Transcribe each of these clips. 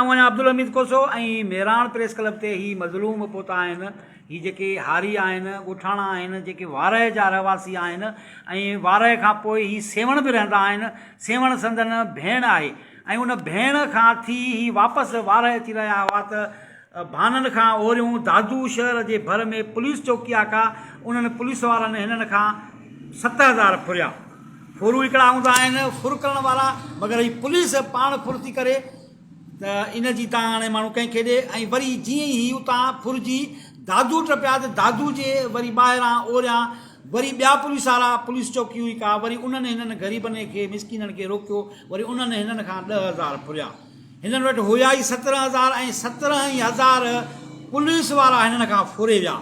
वञा अब्दुल हमीद कोसो ऐं मेराण प्रेस क्लब ते ही मज़लूम पहुता आहिनि। ही जेके हारी आहिनि ॻोठाणा आहिनि जेके वारह जा रहवासी आहिनि ऐं वारह खां पोइ ही सेवण बि रहंदा आहिनि। सेवण संदन भेण आहे ऐं उन भेण खां थी ही वापसि वारह अची रहिया हुआ त भाननि खां ओरियूं दादू शहर जे भर में पुलिस चौकी आहे का उन्हनि पुलिस वारनि हिननि खां 7000 फुरिया। फुरू हिकिड़ा हूंदा आहिनि फुर करण वारा, मगर ही पुलिस पाण फुर थी करे त इन जी तव्हां हाणे माण्हू कंहिंखे ॾे। ऐं वरी जीअं ई उतां फुरजी दादू टपिया त दादू जे वरी ॿाहिरां ओरियां वरी ॿिया पुलिस वारा पुलिस चौकी हुई का, वरी उन्हनि हिननि ग़रीबनि खे मिसकिननि खे रोकियो, वरी उन्हनि हिननि खां 10,000 फुरिया। हिननि वटि हुया ई 17,000 ऐं 17,000 पुलिस वारा हिननि खां फुरे विया।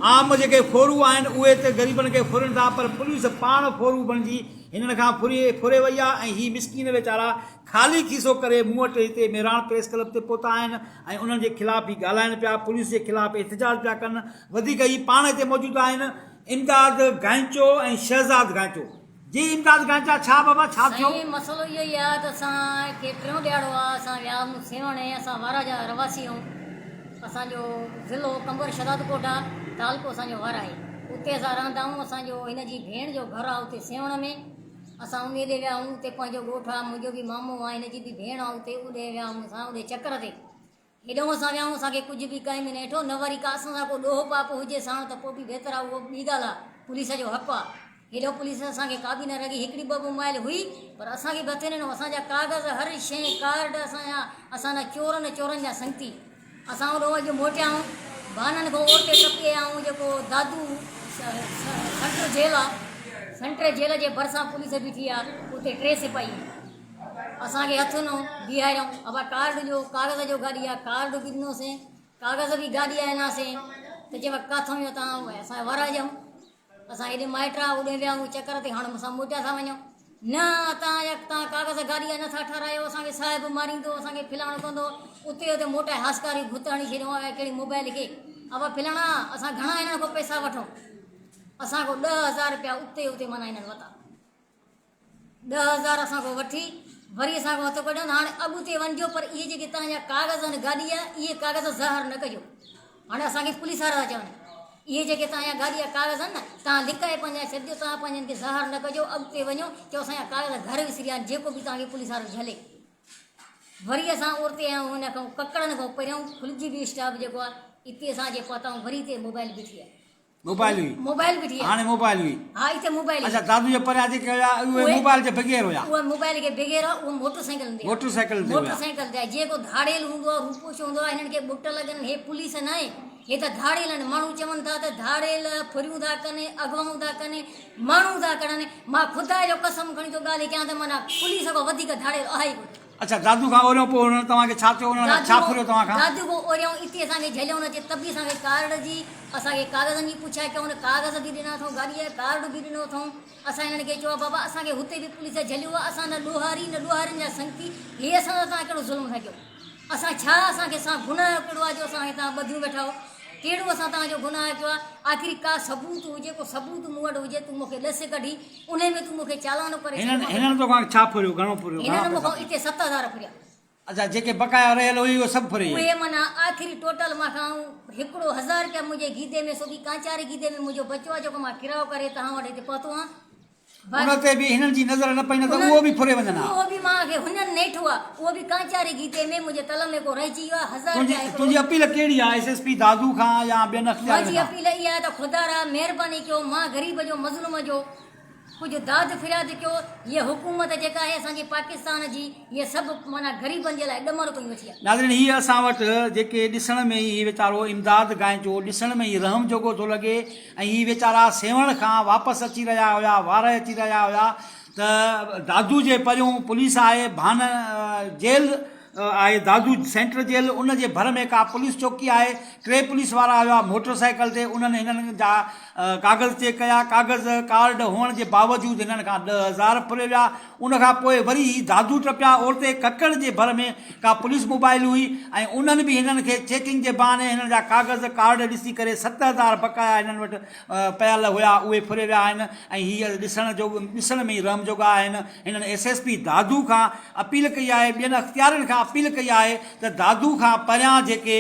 आम जेके फोरू आहिनि उहे त ग़रीबनि खे फुरनि था, पर पुलिस पाण फोरू बणिजी हिननि खां फुरे वई आहे। ऐं ही मिसकिन वीचारा ख़ाली खीसो करे मूं वटि हिते मेराण प्रेस क्लब ते पहुता आहिनि ऐं उन्हनि जे ख़िलाफ़ ई ॻाल्हाइनि पिया, पुलिस जे ख़िलाफ़ एहतजाज पिया कनि। वधीक ही पाण हिते मौजूदु आहिनि इमदाद गांचो ऐं शहज़ाद गांचो। जी इमदाद गांचा, छा बाबा छा थियो? मसलो इहो ई आहे त असांखे टियों ॾियारो आहे, असां विया सेवण, असां वारा जा रहवासी आहियूं। असांजो ज़िलो कंबर शदादकोट आहे, तालको असांजो वार आहे, उते असां रहंदा आहियूं। असांजो हिन जी भेण जो घरु आहे उते सेवण में। असां उन ॾे विया आहियूं, उते पंहिंजो ॻोठु आहे, मुंहिंजो बि मामो आहे, हिन जी बि भेण आहे, उते उॾे विया आहियूं असां उॾे चकर ते। हेॾो असां विया आहियूं, असांखे कुझु बि काई में न हेठो न वरी का असां सां को ॾोह पाप हुजे साण त पोइ बि बहितर आहे, उहो ॿी ॻाल्हि आहे, पुलिस जो हक़ु आहे। हेॾो पुलिस असांखे का बि न लॻी, हिकिड़ी ॿ मोबाइल हुई पर असांखे बि हथे ॾिनो। असांजा कागज़ हर शइ कार्ड असांजा चोरनि जा संगती। असां होॾो अॼु मोटिया आहियूं, भाननि खां ओटे टपी आहियूं। जेको दादू सेंट्रल जेल आहे, सेंट्रल जेल जे भरिसां पुलिस बीठी आहे, उते 3 सिपाही असांखे हथ ॾिनो बीहारियऊं। अब कार्ड जो कागज़ जो गाॾी आहे, कार्ड बि ॾिनोसीं, कागज़ बि गाॾी आहिनासीं त चयो किथां वियो तव्हां? असां वारा ॼऊं, असां हेॾे माइट आहे होॾे विया आहियूं चकर ते, हाणे असां मोटिया था वञूं। न तव्हां कागज़ गाॾी नथा ठारायो, असांखे साहिबु मारींदो, असांखे फिलाणो कंदो। उते मोटा हासकारी भुत हणी छॾियो आहे कहिड़ी मोबाइल खे। अब फिलाणा असां घणा हिननि खां पैसा वठूं? असांखां 10,000 रुपया उते माना हिननि वरिता। 10,000 असांखां वठी वरी असांखां हथु कढनि, हाणे अॻिते वञिजो, पर इहे जेके तव्हांजा कागज़ आहिनि गाॾी आहे, इहे कागज़ ज़ाहिर न कजो। हाणे असांखे पुलिस वारा था चवनि इहे जेके तव्हांजा गाॾी जा कागज़ आहिनि न, तव्हां लिकाए पंहिंजा छॾिजो, तव्हां पंहिंजनि खे ज़ाहिर न कजो। अॻिते वञो, चयो असांजा कागज़ घर विसरिया आहिनि, जेको बि तव्हांखे पुलिस वारो झले। वरी असां उते आहियूं, हुन खां ककड़नि खां पहिरियों खुलिजी बि स्टाफ जेको आहे हिते असांजे पहुताऊं, वरी हिते मोबाइल बीठी आहे। मोबाइल बीठी आहे, हाणे मोबाइल हुई, हा हिते मोबाइल। अच्छा, दादू जे परियां जेके हुया उहे मोबाइल जे बगैर हुया, उहे मोबाइल के बगैर उहो मोटरसाइकिल ते जेको धाड़ेल हूंदो आहे, रूपोश हूंदो आहे, हिननि खे बुट लॻनि। हे पुलिस न आहे, हे त धाड़ेल आहिनि। माण्हू चवनि था त धाड़ेल फुरियूं था कनि, अगवाऊं था कनि, माण्हू था कनि। मां ख़ुदा जो कसम खणी थो ॻाल्हि कयां त माना पुलिस खां वधीक धाड़ेल आहे। अच्छा, दादू खां ओरियो पोइ हुननि तव्हांखे छा चयो? छा फुरियो तव्हां खां? दादू खां ओरियो हिते असांखे झलियो न अचे, त बि असांखे कार्ड जी, असांखे कागज़नि जी पुछाए कयूं, कागज़ बि ॾिना अथऊं, गाॾीअ जो कार्ड बि ॾिनो अथऊं। असां हिननि खे चयो बाबा असांखे हुते बि पुलिस झलियो आहे, असां न ॾोहारी न ॾोहारियुनि जा संगती, हे असां तव्हां कहिड़ो ज़ुल्म था कयो? असां छा असांखे गुनाह कहिड़ो आहे जो असांखे तव्हां ॿधियूं वेठा हो? कहिड़ो असां तव्हांजो गुनाह कयो आहे? आख़िरी का सबूत हुजे, को सबूत मूं वटि हुजे, तूं मूंखे ॾस कढी उन में तूं मूंखे चालानो करे। हिननि तोखां छा फुरियो, घणो फुरियो? हिननि मूंखां हिते 7,000 फुरिया। अच्छा, जेके बकाया रहियल हुई उहे सभु फुरी उहे माना आख़िरी टोटल मूंखां 1,000 रुपया मुंहिंजे गीदे में, सो बि कांचारे गीदे में मुंहिंजो बचो आहे, जेको मां किरायो करे तव्हां वटि हिते पहुतो आहियां। उन ते बि हिननि जी नज़र न पई न त उहो बि फुरे वञनि, उहो बि मूंखे हुननि नेठो आहे, उहो बि कांचारे गीते में मुंहिंजे तल में को रहिजी वियो आहे। 1000 रुपया। तुंहिंजी अपील कहिड़ी आहे? एसएसपी दादू खां या ॿियनि अख़ियार? मुंहिंजी अपील इहा आहे त ख़ुदा रा महिरबानी कयो, मां ग़रीब जो मज़लूम जो कुछ दाद फिरियाद कयो। ये हुकूमत जेका है असांजी पाकिस्तान जी, ये सभु माना ग़रीबनि जे लाइ ॾमर कोई वठी आहे। नाज़रीन, हीअ असां वटि जेके ॾिसण में ई वीचारो इमदाद गांचो ॾिसण में ई रहम जोॻो थो लॻे। ऐं हीअ वीचारा सेवण खां वापसि अची रहिया हुया, वार अची रहिया हुया त दादू जे परियूं पुलिस आहे, भान जेल आहे, दादू सेंट्रल जेल, उन जे भर में का पुलिस चौकी आहे। 3 पुलिस वारा हुआ मोटरसाइकिल ते, उन्हनि हिननि जा कागज़ चेक कया। कागज़ कार्ड हुअण जे बावजूदि हिननि खां 10,000 फुरे विया। उनखां पोइ वरी दादू टपिया, ओड़ते ककड़ जे भर में का पुलिस मोबाइल हुई ऐं उन्हनि बि हिननि खे चेकिंग जे बहाने हिननि जा कागज़ कार्ड ॾिसी करे 7,000 बकाया हिननि वटि पियल हुया, उहे फुरे विया आहिनि। ऐं हीअ ॾिसण में ई रहम जोॻा आहिनि। हिननि एसएसपी दादू खां अपील कई आहे, ॿियनि अख़्तियारनि खां अपील कई आहे त दादू खां परियां जेके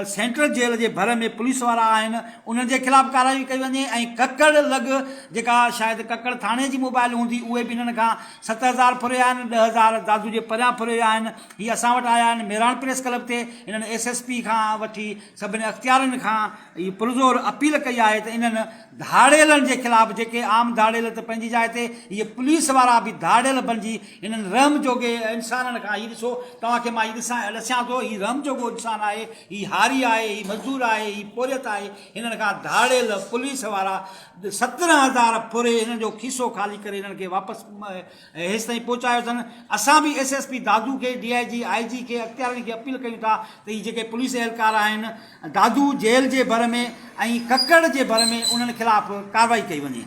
सेंट्रल जेल जे भर में पुलिस वारा आहिनि उन्हनि जे ख़िलाफ़ु कार्रवाई कई वञे ऐं ककड़ लॻ जेका शायदि ककड़ थाणे जी मोबाइल हूंदी उहे बि हिननि खां 7,000 फुरिया आहिनि, 10,000 दादू जे परियां फुरिया आहिनि। हीअ असां वटि आया आहिनि मेराण प्रेस क्लब ते। हिननि SSP खां वठी सभिनी अख़्तियारनि खां हीअ पुरज़ोर अपील कई आहे त इन्हनि धाड़ेलनि जे ख़िलाफ़ु जेके आम धाड़ेल त पंहिंजी जाइ ते हीअ पुलिस वारा बि धाड़ेल बणिजी हिननि रहम जोगे इंसाननि खां हीअ ॾिसो तव्हांखे मां हीअ ॾिसां थो हीअ रहम जोगो इंसानु आहे, हीअ हारी आहे, हीअ मज़दूर आहे, हीअ पोरियत आहे। हिननि खां धाड़ेल पुलिस वारा 17,000 फुरे हिननि जो खीसो ख़ाली करे हिननि खे वापसि हेसि ताईं पहुचायो अथनि। असां बि SSP दादू खे DIG IG खे अख़्तियारनि खे अपील कयूं था त हीअ जेके पुलिस एहलकार आहिनि दादू जेल जे भर में ऐं ककड़ जे भर में उन्हनि ख़िलाफ़ु कार्रवाई कई वञे।